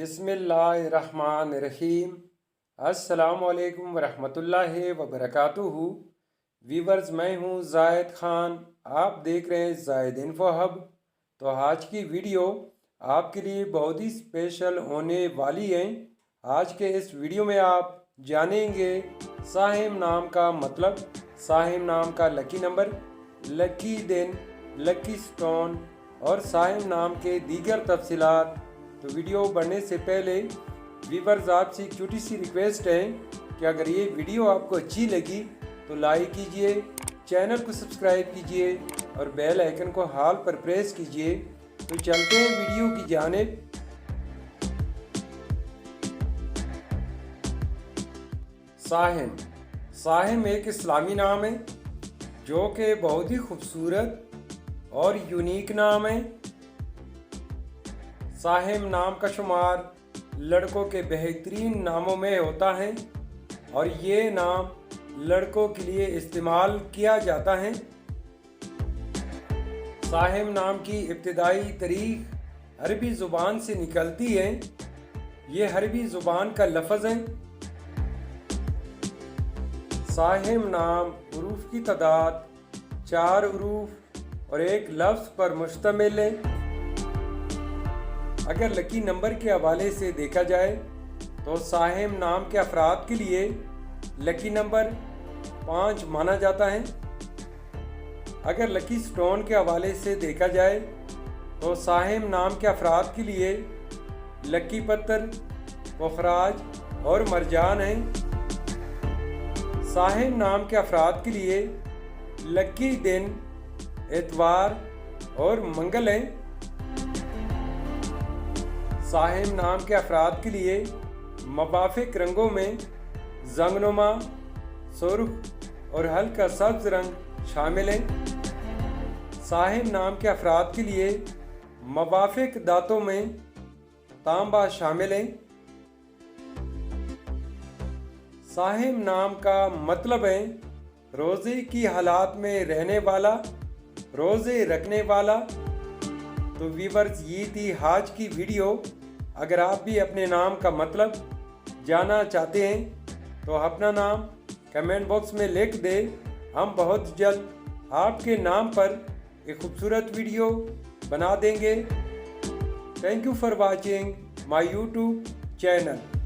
बिस्मिल्लाहिर्रहमानिर्रहीम। अस्सलाम वालेकुम वरहमतुल्लाहि वबरकातुहू। वीवर्स, मैं हूँ ज़ायद ख़ान, आप देख रहे हैं ज़ायद इन्फो हब। तो आज की वीडियो आपके लिए बहुत ही स्पेशल होने वाली है। आज के इस वीडियो में आप जानेंगे साहिम नाम का मतलब, साहिम नाम का लकी नंबर, लकी दिन, लकी स्टोन और साहिम नाम के दीगर तफसीलात। तो वीडियो बढ़ने से पहले व्यूअर्स, आपसे एक छोटी सी रिक्वेस्ट है कि अगर ये वीडियो आपको अच्छी लगी तो लाइक कीजिए, चैनल को सब्सक्राइब कीजिए और बेल आइकन को हाल पर प्रेस कीजिए। तो चलते हैं वीडियो की जानिब। साहिम, साहिम एक इस्लामी नाम है जो कि बहुत ही खूबसूरत और यूनिक नाम है। साहिम नाम का शुमार लड़कों के बेहतरीन नामों में होता है और ये नाम लड़कों के लिए इस्तेमाल किया जाता है। साहिम नाम की इब्तिदाई तारीख अरबी ज़ुबान से निकलती है। ये अरबी ज़ुबान का लफ्ज़ है। साहिम नाम हुरूफ की तादाद 4 हुरूफ और एक लफ्ज़ पर मुश्तमिल है। अगर लकी नंबर के हवाले से देखा जाए तो साहिम नाम के अफराद के लिए लकी नंबर 5 माना जाता है। अगर लकी स्टोन के हवाले से देखा जाए तो साहिम नाम के अफराद के लिए लकी पत्थर, पुखराज और मरजान है। साहिम नाम के अफराद के लिए लकी दिन इतवार और मंगल है। साहिम नाम के अफराद के लिए मुवाफिक रंगों में जंगनुमा, सुर्ख और हल्का सब्ज रंग शामिल हैं। साहिम नाम के अफराद के लिए मुवाफिक दांतों में तांबा शामिल है। साहिम नाम का मतलब है रोज़े की हालात में रहने वाला, रोज़े रखने वाला। तो व्यूअर्स, ये थी आज की वीडियो। अगर आप भी अपने नाम का मतलब जानना चाहते हैं तो अपना नाम कमेंट बॉक्स में लिख दें। हम बहुत जल्द आपके नाम पर एक खूबसूरत वीडियो बना देंगे। Thank you for watching my YouTube channel.